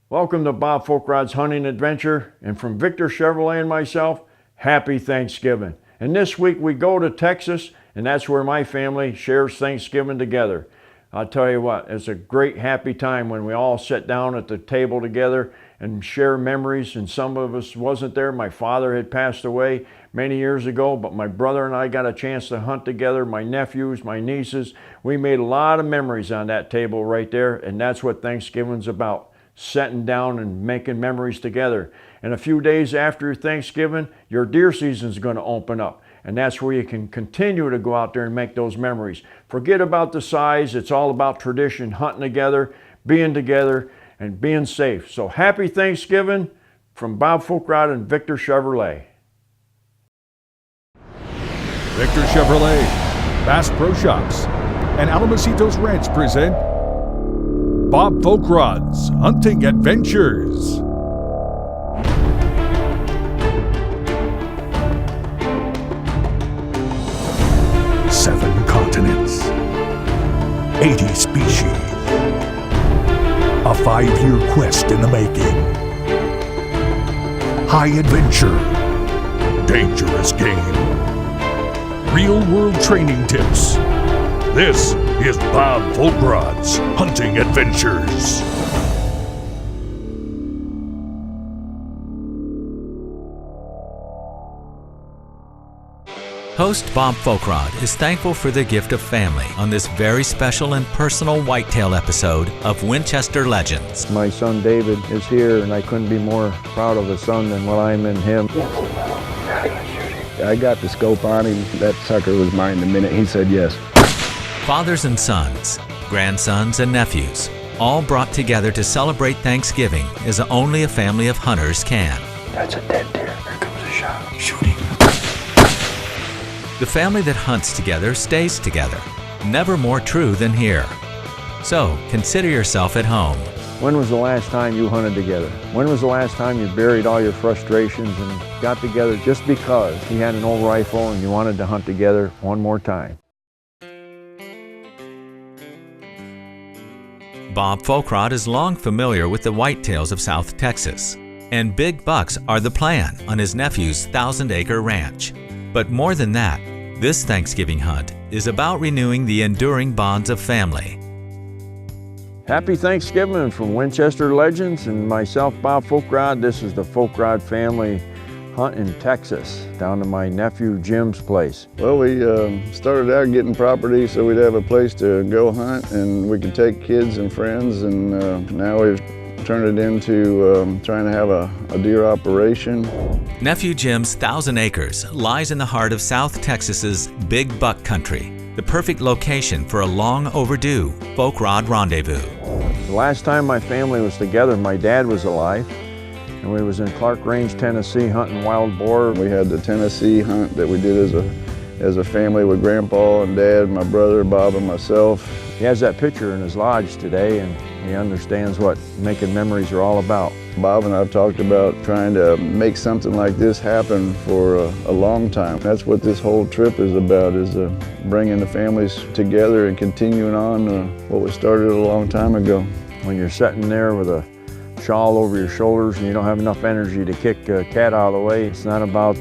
Welcome to Bob Folkrod's Hunting Adventure, and from Victor Chevrolet and myself, happy Thanksgiving. And this week we go to Texas, and that's where my family shares Thanksgiving together. I'll tell you what, it's a great happy time when we all sit down at the table together and share memories, and some of us wasn't there. My father had passed away many years ago, but my brother and I got a chance to hunt together, my nephews, my nieces. We made a lot of memories on that table right there, and that's what Thanksgiving's about. Sitting down and making memories together. And a few days after Thanksgiving, your deer season's going to open up. And that's where you can continue to go out there and make those memories. Forget about the size. It's all about tradition, hunting together, and being safe. So happy Thanksgiving from Bob Folkrod and Victor Chevrolet. Victor Chevrolet, Bass Pro Shops, and Alamocitos Ranch present Bob Folkrod's Hunting Adventures. Seven continents, 80 species, a 5-year quest in the making. High adventure, dangerous game, real-world training tips. This is Bob Folkrod's Hunting Adventures. Host Bob Folkrod is thankful for the gift of family on this very special and personal whitetail episode of Winchester Legends. My son David is here, and I couldn't be more proud of a son than what I'm in him. I got the scope on him. That sucker was mine the minute he said yes. Fathers and sons, grandsons and nephews, all brought together to celebrate Thanksgiving as only a family of hunters can. That's a dead deer. Here comes a shot. Shooting. The family that hunts together stays together. Never more true than here. So consider yourself at home. When was the last time you hunted together? When was the last time you buried all your frustrations and got together just because he had an old rifle and you wanted to hunt together one more time? Bob Folkrod is long familiar with the whitetails of South Texas, and big bucks are the plan on his nephew's 1,000-acre ranch. But more than that, this Thanksgiving hunt is about renewing the enduring bonds of family. Happy Thanksgiving from Winchester Legends and myself, Bob Folkrod. This is the Folkrod family hunt in Texas, down to my nephew Jim's place. Well, we started out getting property so we'd have a place to go hunt and we could take kids and friends, and now we've turned it into trying to have a deer operation. Nephew Jim's 1,000 acres lies in the heart of South Texas's big buck country, the perfect location for a long overdue folk rod rendezvous. The last time my family was together, my dad was alive, and we was in Clark Range, Tennessee, hunting wild boar. We had the Tennessee hunt that we did as a family with Grandpa and Dad, my brother, Bob, and myself. He has that picture in his lodge today, and he understands what making memories are all about. Bob and I have talked about trying to make something like this happen for a long time. That's what this whole trip is about, is bringing the families together and continuing on what was started a long time ago. When you're sitting there with a shawl over your shoulders and you don't have enough energy to kick a cat out of the way, it's not about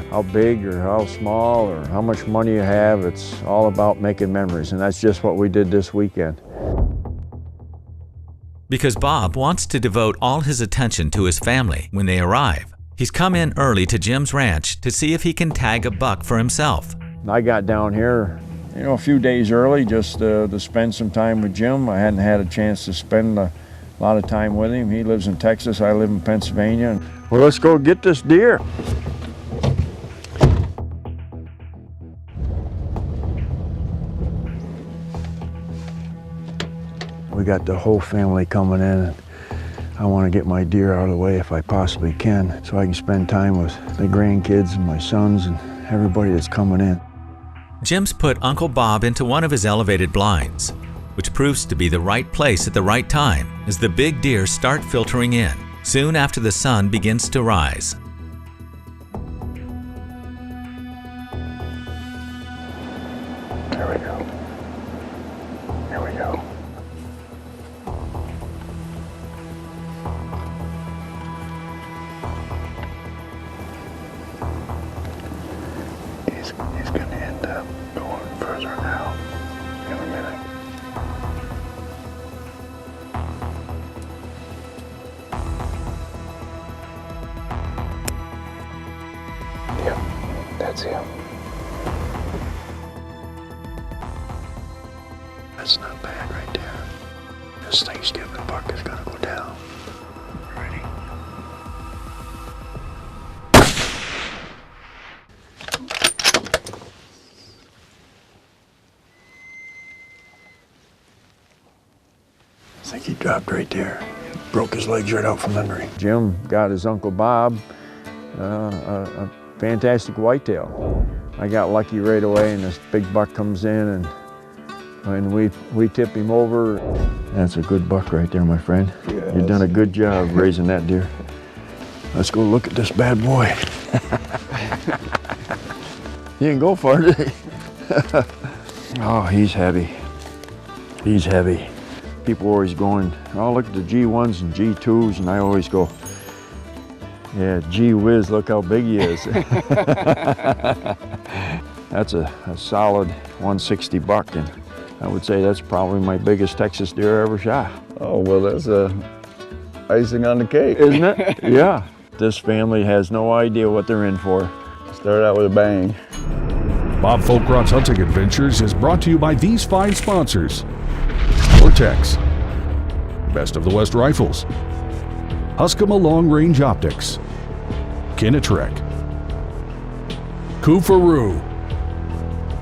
how big or how small or how much money you have. It's all about making memories, and that's just what we did this weekend. Because Bob wants to devote all his attention to his family when they arrive, he's come in early to Jim's ranch to see if he can tag a buck for himself. I got down here, a few days early just to spend some time with Jim. I hadn't had a chance to spend a lot of time with him. He lives in Texas, I live in Pennsylvania. Well, let's go get this deer. We got the whole family coming in, and I want to get my deer out of the way if I possibly can, so I can spend time with the grandkids and my sons and everybody that's coming in. Jim's put Uncle Bob into one of his elevated blinds, which proves to be the right place at the right time as the big deer start filtering in, soon after the sun begins to rise. There we go. There we go. He's going to end up going further out in a minute. Yep, that's him. That's not bad right there. This Thanksgiving buck is going to go down. Ready? I think he dropped right there. Broke his legs right out from under him. Jim got his Uncle Bob a fantastic whitetail. I got lucky right away, and this big buck comes in, and we tip him over. That's a good buck right there, my friend. Yes. You've done a good job raising that deer. Let's go look at this bad boy. He didn't go far, did he? Oh, he's heavy. He's heavy. People are always going, oh, look at the G1s and G2s, and I always go, yeah, gee whiz, look how big he is. That's a solid 160 buck, and I would say that's probably my biggest Texas deer I ever shot. Oh, well, that's icing on the cake. Isn't it? Yeah. This family has no idea what they're in for. Start out with a bang. Bob Folkrod's Hunting Adventures is brought to you by these fine sponsors: Vortex, Best of the West Rifles, Huskama Long Range Optics, Kinetrek, Kufaru,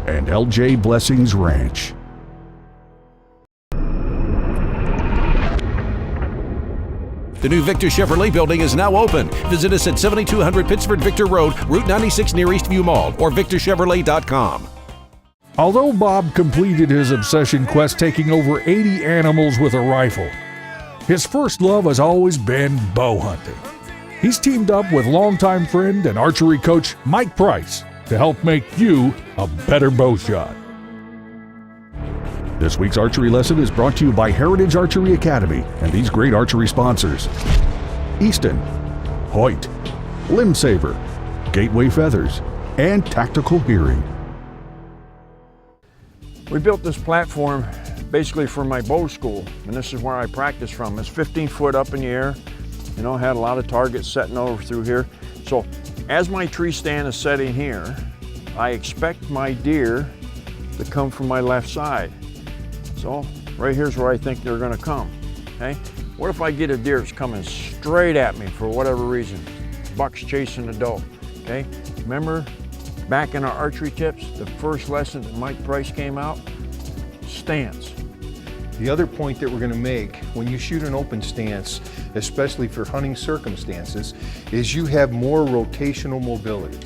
and LJ Blessings Ranch. The new Victor Chevrolet building is now open. Visit us at 7200 Pittsford Victor Road, Route 96 near Eastview Mall, or victorchevrolet.com. Although Bob completed his obsession quest taking over 80 animals with a rifle, his first love has always been bow hunting. He's teamed up with longtime friend and archery coach Mike Price to help make you a better bow shot. This week's archery lesson is brought to you by Heritage Archery Academy and these great archery sponsors: Easton, Hoyt, Limb Saver, Gateway Feathers, and Tactical Hearing. We built this platform basically for my bow school, and this is where I practice from. It's 15 foot up in the air. You know, had a lot of targets setting over through here. So as my tree stand is setting here, I expect my deer to come from my left side. So right here's where I think they're gonna come, okay? What if I get a deer that's coming straight at me for whatever reason? Buck's chasing the doe, okay? Remember back in our archery tips, the first lesson that Mike Price came out? Stance. The other point that we're going to make when you shoot an open stance, especially for hunting circumstances, is you have more rotational mobility.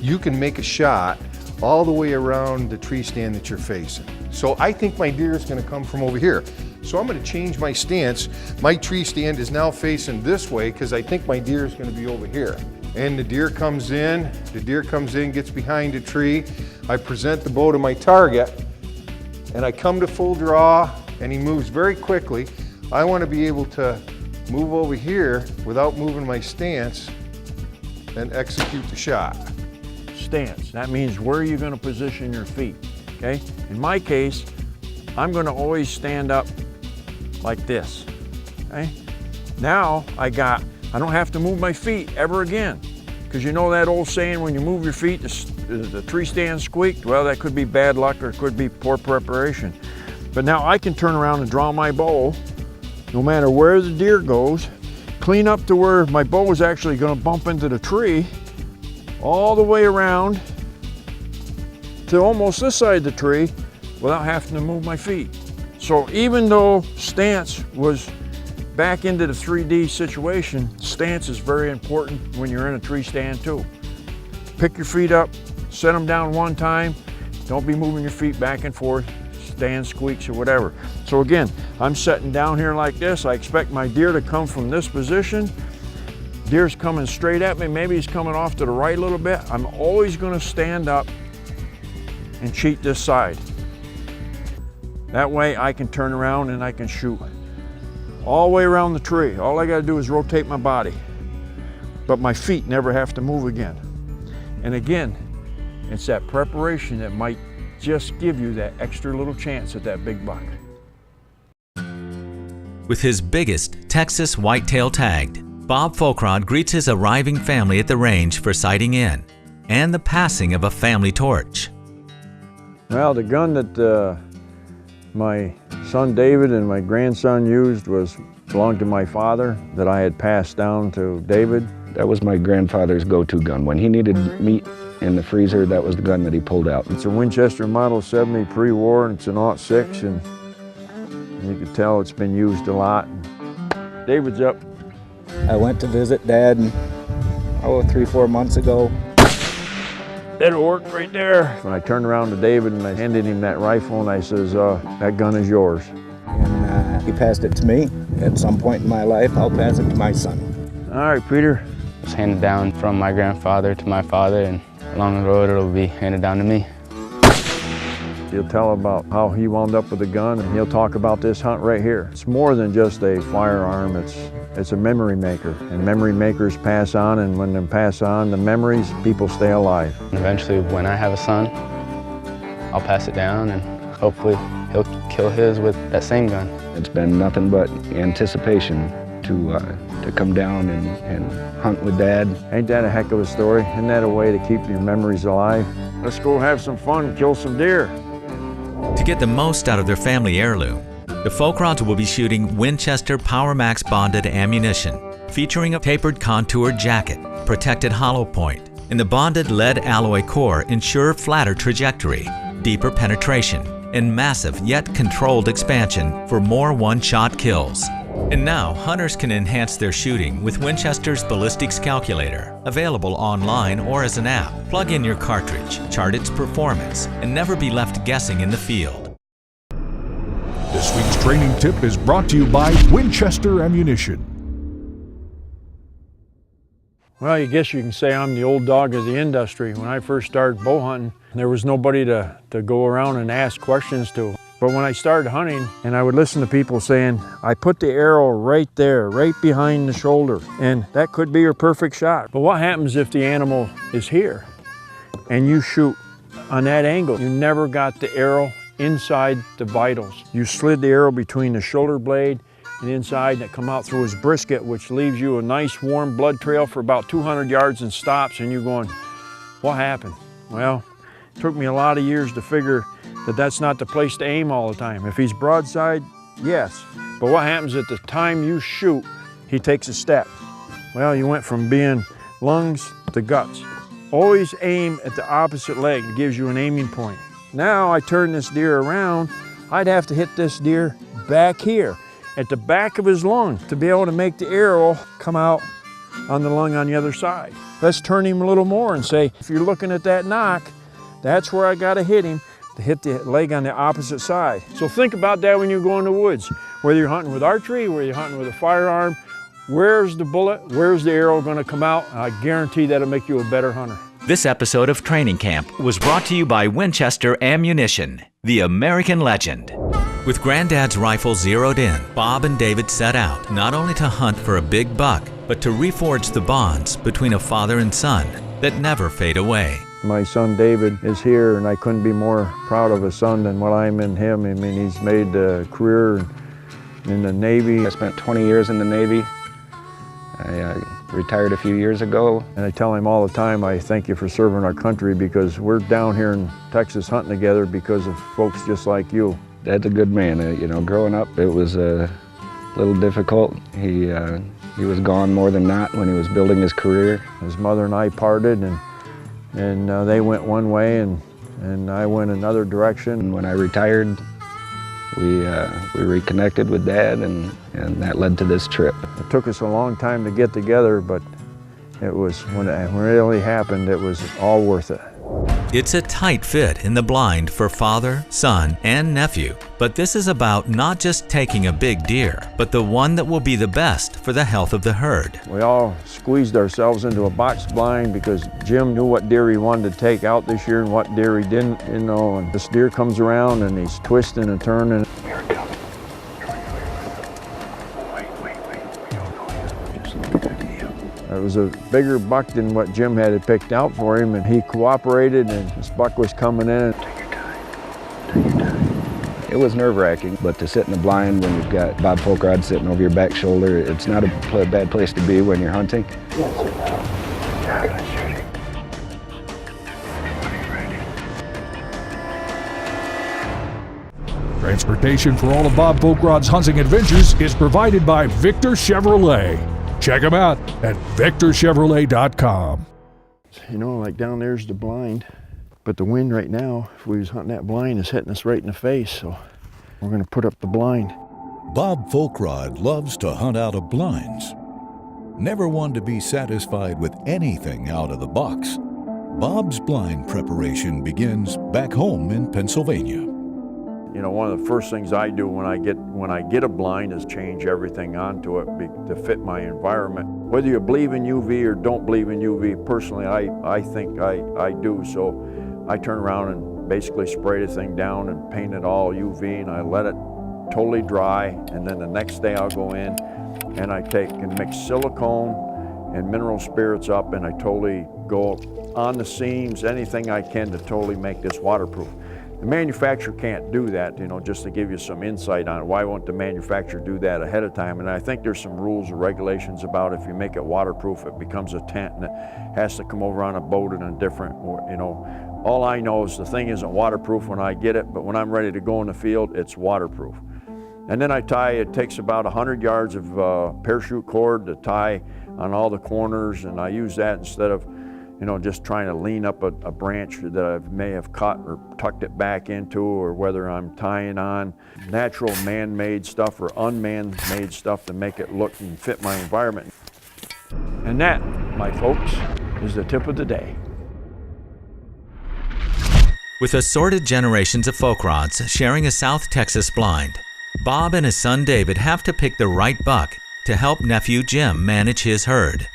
You can make a shot all the way around the tree stand that you're facing. So I think my deer is going to come from over here. So I'm going to change my stance. My tree stand is now facing this way because I think my deer is going to be over here. And the deer comes in, gets behind a tree. I present the bow to my target, and I come to full draw, and he moves very quickly. I want to be able to move over here without moving my stance and execute the shot. Stance, that means where are you going to position your feet, okay? In my case, I'm going to always stand up like this, okay? Now I don't have to move my feet ever again, because you know that old saying, when you move your feet, the tree stand squeaked? Well, that could be bad luck or it could be poor preparation. But now I can turn around and draw my bow, no matter where the deer goes, clean up to where my bow is actually going to bump into the tree, all the way around to almost this side of the tree without having to move my feet. So even though stance was back into the 3D situation, stance is very important when you're in a tree stand too. Pick your feet up, set them down one time, don't be moving your feet back and forth, stand squeaks or whatever. So again, I'm sitting down here like this. I expect my deer to come from this position. Deer's coming straight at me, maybe he's coming off to the right a little bit. I'm always going to stand up and cheat this side. That way I can turn around and I can shoot all the way around the tree. All I gotta do is rotate my body, but my feet never have to move again. And again, it's that preparation that might just give you that extra little chance at that big buck. With his biggest Texas whitetail tagged, Bob Folkrod greets his arriving family at the range for sighting in and the passing of a family torch. Well, the gun that my son David and my grandson used belonged to my father, that I had passed down to David. That was my grandfather's go-to gun. When he needed meat in the freezer, that was the gun that he pulled out. It's a Winchester Model 70 pre-war, and it's an '06, and you can tell it's been used a lot. David's up. I went to visit Dad 3-4 months ago. That'll work right there. When I turned around to David and I handed him that rifle and I says, that gun is yours. And he passed it to me. At some point in my life, I'll pass it to my son. All right, Peter. It was handed down from my grandfather to my father, and along the road it'll be handed down to me. He'll tell about how he wound up with a gun, and he'll talk about this hunt right here. It's more than just a firearm, it's a memory maker. And memory makers pass on, and when they pass on the memories, people stay alive. And eventually, when I have a son, I'll pass it down, and hopefully he'll kill his with that same gun. It's been nothing but anticipation to come down and hunt with Dad. Ain't that a heck of a story? Isn't that a way to keep your memories alive? Let's go have some fun and kill some deer. To get the most out of their family heirloom, the Folkrods will be shooting Winchester Power Max bonded ammunition, featuring a tapered contoured jacket, protected hollow point, and the bonded lead alloy core ensure flatter trajectory, deeper penetration, and massive yet controlled expansion for more one-shot kills. And now, hunters can enhance their shooting with Winchester's Ballistics Calculator, available online or as an app. Plug in your cartridge, chart its performance, and never be left guessing in the field. This week's training tip is brought to you by Winchester Ammunition. Well, I guess you can say I'm the old dog of the industry. When I first started bow hunting, there was nobody to go around and ask questions to. But when I started hunting, and I would listen to people saying, I put the arrow right there, right behind the shoulder, and that could be your perfect shot. But what happens if the animal is here and you shoot on that angle? You never got the arrow inside the vitals. You slid the arrow between the shoulder blade and inside, and it come out through his brisket, which leaves you a nice warm blood trail for about 200 yards and stops, and you're going, what happened? Well, it took me a lot of years to figure that that's not the place to aim all the time. If he's broadside, yes. But what happens at the time you shoot, he takes a step. Well, you went from being lungs to guts. Always aim at the opposite leg. It gives you an aiming point. Now I turn this deer around, I'd have to hit this deer back here, at the back of his lung, to be able to make the arrow come out on the lung on the other side. Let's turn him a little more and say, if you're looking at that knock, that's where I gotta hit him, to hit the leg on the opposite side. So think about that when you go in the woods. Whether you're hunting with archery, whether you're hunting with a firearm, where's the bullet, where's the arrow gonna come out? I guarantee that'll make you a better hunter. This episode of Training Camp was brought to you by Winchester Ammunition, the American legend. With Granddad's rifle zeroed in, Bob and David set out not only to hunt for a big buck, but to reforge the bonds between a father and son that never fade away. My son David is here, and I couldn't be more proud of a son than what I'm in him. I mean, he's made a career in the Navy. I spent 20 years in the Navy. I retired a few years ago. And I tell him all the time, I thank you for serving our country, because we're down here in Texas hunting together because of folks just like you. Dad's a good man. You know, growing up, it was a little difficult. He was gone more than not when he was building his career. His mother and I parted, and they went one way, and I went another direction. And when I retired, we reconnected with Dad, and that led to this trip. It took us a long time to get together, but it was, when it really happened, it was all worth it. It's a tight fit in the blind for father, son, and nephew. But this is about not just taking a big deer, but the one that will be the best for the health of the herd. We all squeezed ourselves into a box blind because Jim knew what deer he wanted to take out this year and what deer he didn't, you know, and this deer comes around and he's twisting and turning. Here it comes. It was a bigger buck than what Jim had picked out for him, and he cooperated, and this buck was coming in. It was nerve-wracking, but to sit in the blind when you've got Bob Folkrod sitting over your back shoulder, it's not a bad place to be when you're hunting. Transportation for all of Bob Folkrod's hunting adventures is provided by Victor Chevrolet. Check them out at victorchevrolet.com. You know, like down there's the blind, but the wind right now, if we was hunting that blind, is hitting us right in the face, so we're gonna put up the blind. Bob Folkrod loves to hunt out of blinds. Never one to be satisfied with anything out of the box. Bob's blind preparation begins back home in Pennsylvania. You know, one of the first things I do when I get a blind is change everything onto it to fit my environment. Whether you believe in UV or don't believe in UV, personally, I think I do. So I turn around and basically spray the thing down and paint it all UV, and I let it totally dry. And then the next day I'll go in and I take and mix silicone and mineral spirits up, and I totally go on the seams, anything I can to totally make this waterproof. The manufacturer can't do that, you know, just to give you some insight on it. Why won't the manufacturer do that ahead of time? And I think there's some rules or regulations about if you make it waterproof, it becomes a tent and it has to come over on a boat in a different, you know. All I know is the thing isn't waterproof when I get it, but when I'm ready to go in the field, it's waterproof. And then I tie, it takes about 100 yards of parachute cord to tie on all the corners, and I use that instead of, you know, just trying to lean up a branch that I may have cut or tucked it back into, or whether I'm tying on natural man-made stuff or unman-made stuff to make it look and fit my environment. And that, my folks, is the tip of the day. With assorted generations of folk rods sharing a South Texas blind, Bob and his son David have to pick the right buck to help nephew Jim manage his herd.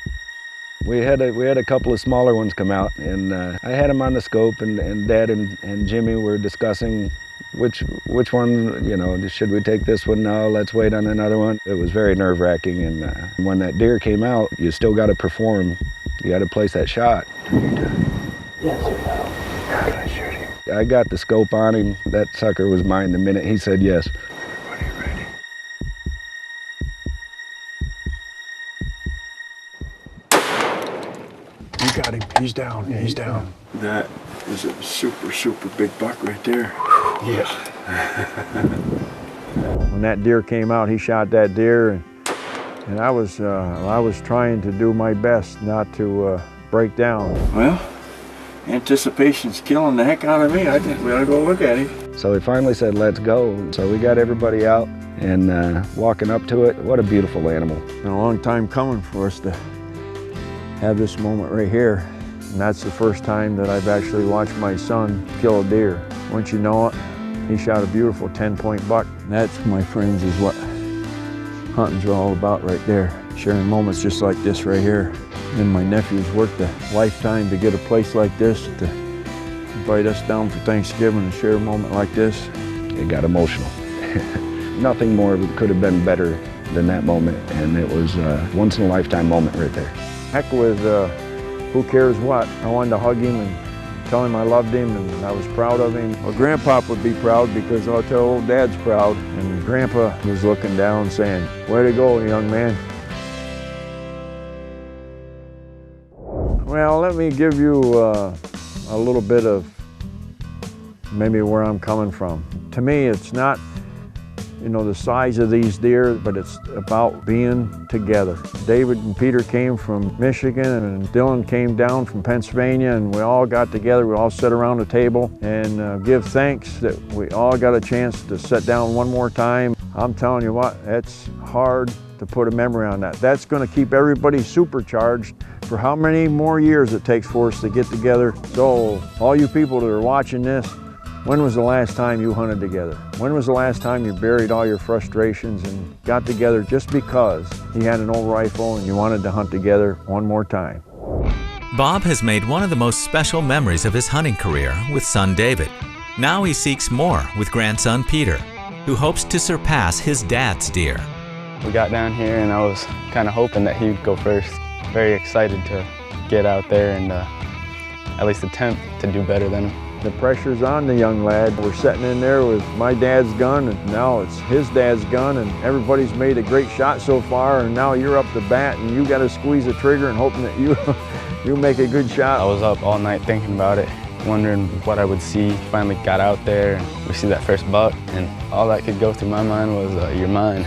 We had a couple of smaller ones come out, and I had them on the scope, and Dad and Jimmy were discussing which one, you know, should we take this one now, let's wait on another one. It was very nerve-wracking, and when that deer came out, you still got to perform. You got to place that shot. Yes, sir. I got the scope on him. That sucker was mine the minute he said yes. You got him. He's down. Yeah, he's down. That is a super, super big buck right there. Yeah. When that deer came out, he shot that deer, and I was trying to do my best not to break down. Well, anticipation's killing the heck out of me. I think we ought to go look at him. So he finally said, let's go. So we got everybody out and walking up to it. What a beautiful animal. It's been a long time coming for us to have this moment right here. And that's the first time that I've actually watched my son kill a deer. Once you know it, he shot a beautiful 10-point buck. And that, my friends, is what hunting's all about right there. Sharing moments just like this right here. And my nephew's worked a lifetime to get a place like this, to invite us down for Thanksgiving and share a moment like this. It got emotional. Nothing more could have been better than that moment, and it was a once-in-a-lifetime moment right there. Heck with who cares what. I wanted to hug him and tell him I loved him and I was proud of him. Well, Grandpa would be proud, because I'll tell old Dad's proud. And Grandpa was looking down saying, way to go, young man. Well, let me give you a little bit of maybe where I'm coming from. To me, it's not, you know, the size of these deer, but it's about being together. David and Peter came from Michigan, and Dylan came down from Pennsylvania, and we all got together. We all sat around the table and give thanks that we all got a chance to sit down one more time. I'm telling you what, it's hard to put a memory on that. That's going to keep everybody supercharged for how many more years it takes for us to get together. So all you people that are watching this, when was the last time you hunted together? When was the last time you buried all your frustrations and got together just because he had an old rifle and you wanted to hunt together one more time? Bob has made one of the most special memories of his hunting career with son David. Now he seeks more with grandson Peter, who hopes to surpass his dad's deer. We got down here and I was kind of hoping that he would go first. Very excited to get out there and at least attempt to do better than him. The pressure's on the young lad. We're sitting in there with my dad's gun, and now it's his dad's gun, and everybody's made a great shot so far, and now you're up to bat, and you got to squeeze the trigger and hoping that you make a good shot. I was up all night thinking about it, wondering what I would see. Finally got out there, and we see that first buck, and all that could go through my mind was your mind.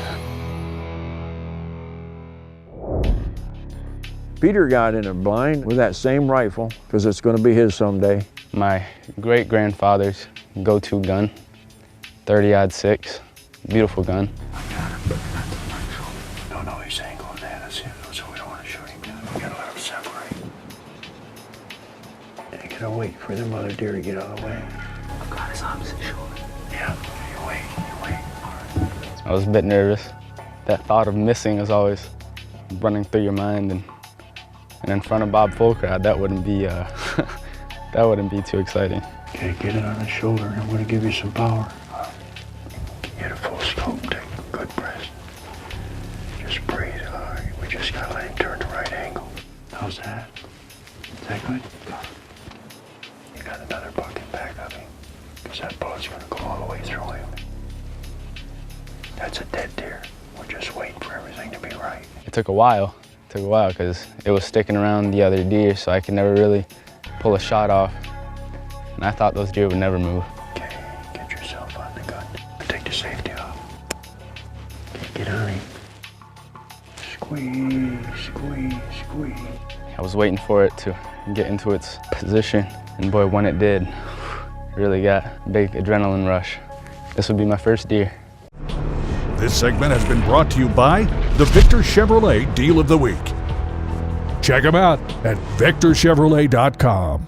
Peter got in a blind with that same rifle, because it's going to be his someday. My great-grandfather's go-to gun, 30-06, beautiful gun. No, he's saying go that, so we don't want to shoot him down. We gotta let him separate. And you gotta wait for the mother deer to get out of the way. I've got his opposite shoulder. Yeah, you wait. I was a bit nervous. That thought of missing is always running through your mind, and in front of Bob Fulcrod, that wouldn't be that wouldn't be too exciting. Okay, get it on his shoulder, and I'm gonna give you some power. Get a full scope, take a good breath. Just breathe. All right, we just gotta let him turn the right angle. How's that? Is that good? You got another bucket back of him, because that bullet's gonna go all the way through him. That's a dead deer. We're just waiting for everything to be right. It took a while. It took a while because it was sticking around the other deer, so I could never really pull a shot off. And I thought those deer would never move. Okay, get yourself on the gun. Take the safety off. Okay, get on him. Squeeze. I was waiting for it to get into its position, and boy, when it did, really got a big adrenaline rush. This would be my first deer. This segment has been brought to you by the Victor Chevrolet Deal of the Week. Check them out at victorchevrolet.com.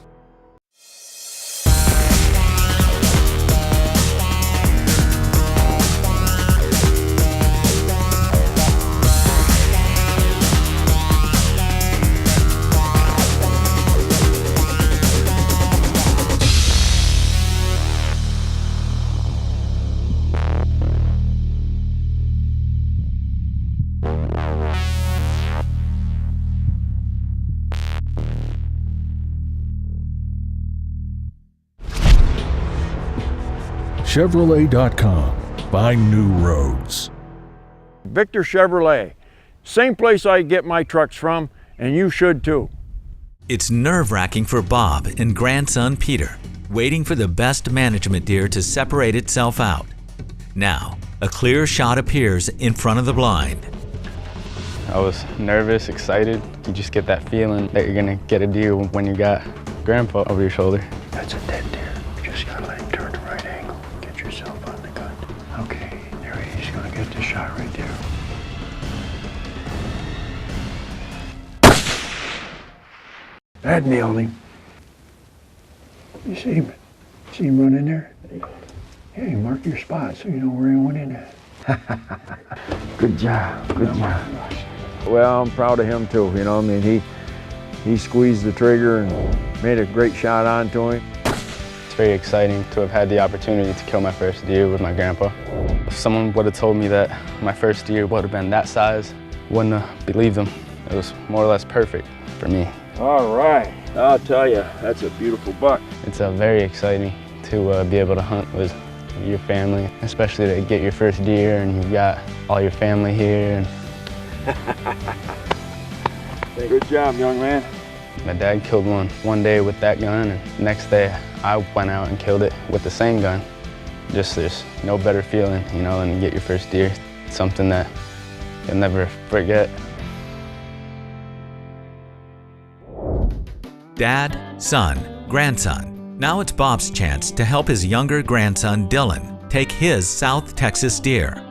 Chevrolet.com. Find new roads. Victor Chevrolet, same place I get my trucks from, and you should too. It's nerve-wracking for Bob and grandson Peter, waiting for the best management deer to separate itself out. Now, a clear shot appears in front of the blind. I was nervous, excited. You just get that feeling that you're gonna get a deer when you got Grandpa over your shoulder. That's a dead deer. You just gotta let him turn the right angle. Get yourself on the gun. Okay, there he is. He's gonna get the shot right there. That nailed him. You see him? See him run in there? Yeah, you mark your spot so you know where he went in at. Good job, good job. Well, I'm proud of him too, you know, I mean, he squeezed the trigger and made a great shot onto him. It's very exciting to have had the opportunity to kill my first deer with my grandpa. If someone would have told me that my first deer would have been that size, wouldn't have believed them. It was more or less perfect for me. All right, I'll tell you, that's a beautiful buck. It's very exciting to be able to hunt with your family, especially to get your first deer and you've got all your family here. Good job, young man. My dad killed one day with that gun, and the next day I went out and killed it with the same gun. Just there's no better feeling, you know, than to get your first deer. It's something that you'll never forget. Dad, son, grandson. Now it's Bob's chance to help his younger grandson Dylan take his South Texas deer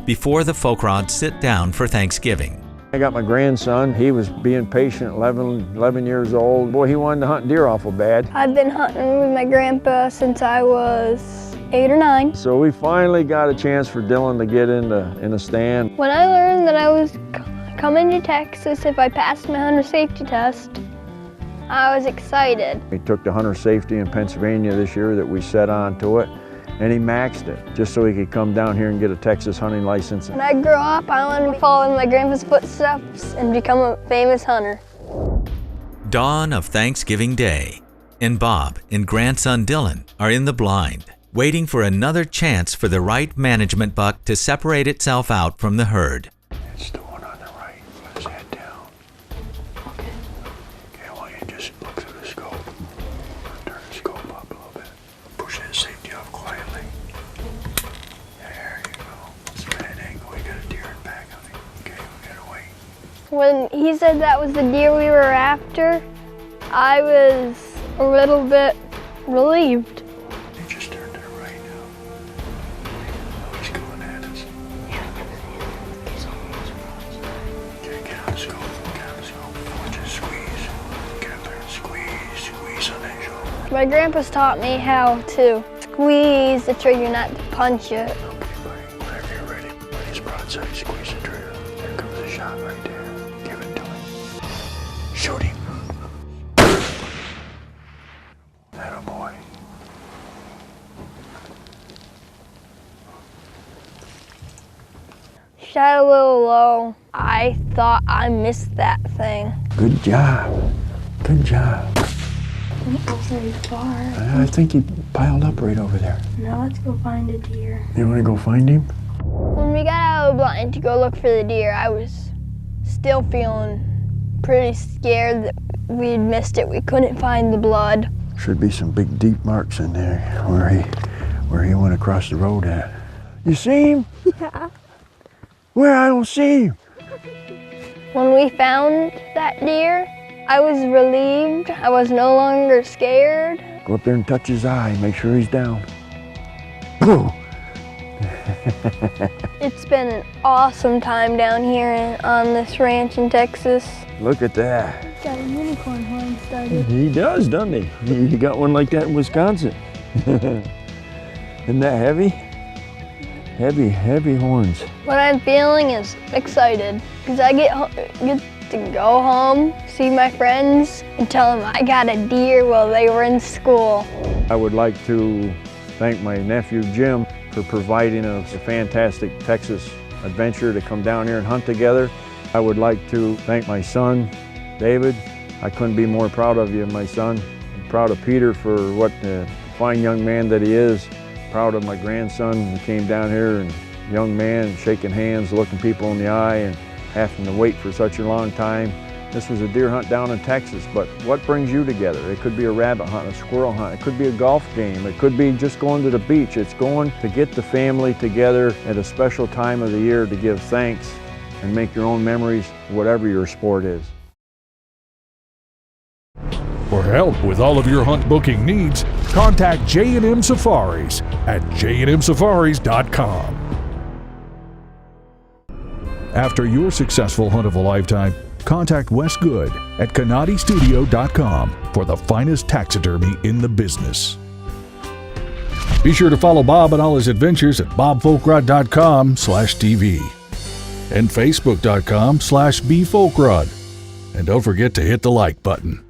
before the Folkrods sit down for Thanksgiving. I got my grandson. He was being patient, 11 years old. Boy, he wanted to hunt deer awful bad. I've been hunting with my grandpa since I was 8 or 9. So we finally got a chance for Dylan to get in a stand. When I learned that I was coming to Texas if I passed my hunter safety test, I was excited. We took the hunter safety in Pennsylvania this year that we set on to it, and he maxed it just so he could come down here and get a Texas hunting license. When I grow up, I want to follow in my grandpa's footsteps and become a famous hunter. Dawn of Thanksgiving Day, and Bob and grandson Dylan are in the blind, waiting for another chance for the right management buck to separate itself out from the herd. It's the one on the right. Put his head down. Okay, I want you to just look through the scope. Turn the scope up a little bit. Push that safety off quietly. There you go. It's a bad angle. We got a deer in back of him. Okay, we gotta wait. When he said that was the deer we were after, I was a little bit relieved. He just turned to the right now. Oh, he's coming at us. Okay, get on the scope. Get on the scope. Watch it squeeze. Get up there and squeeze. Squeeze on that shoulder. My grandpa's taught me how to squeeze the trigger, not to punch it. Okay, buddy. Whenever you're ready, release broadside, squeeze the trigger. There comes the shot right there. Give it to him. Shoot him. Atta boy. Shot a little low. I thought I missed that thing. Good job. Good job. Very far. I think he piled up right over there. Now let's go find a deer. You want to go find him? When we got out of the blind to go look for the deer, I was still feeling pretty scared that we'd missed it. We couldn't find the blood. Should be some big deep marks in there where he went across the road at. You see him? Yeah. Where? I don't see him. When we found that deer, I was relieved. I was no longer scared. Go up there and touch his eye. Make sure he's down. Boom. It's been an awesome time down here on this ranch in Texas. Look at that. Got a unicorn horn started. He does, doesn't he? He got one like that in Wisconsin. Isn't that heavy? Heavy, heavy horns. What I'm feeling is excited because I get to go home, see my friends, and tell them I got a deer while they were in school. I would like to thank my nephew Jim for providing us a fantastic Texas adventure to come down here and hunt together. I would like to thank my son, David. I couldn't be more proud of you, my son. I'm proud of Peter for what a fine young man that he is. Proud of my grandson who came down here, and young man, shaking hands, looking people in the eye, and having to wait for such a long time. This was a deer hunt down in Texas, but what brings you together? It could be a rabbit hunt, a squirrel hunt, it could be a golf game, it could be just going to the beach. It's going to get the family together at a special time of the year to give thanks and make your own memories, whatever your sport is. For help with all of your hunt booking needs, contact J&M Safaris at jnmsafaris.com. After your successful hunt of a lifetime, contact Wes Good at canadistudio.com for the finest taxidermy in the business. Be sure to follow Bob and all his adventures at bobfolkrod.com/TV and facebook.com/bfolkrod. And don't forget to hit the like button.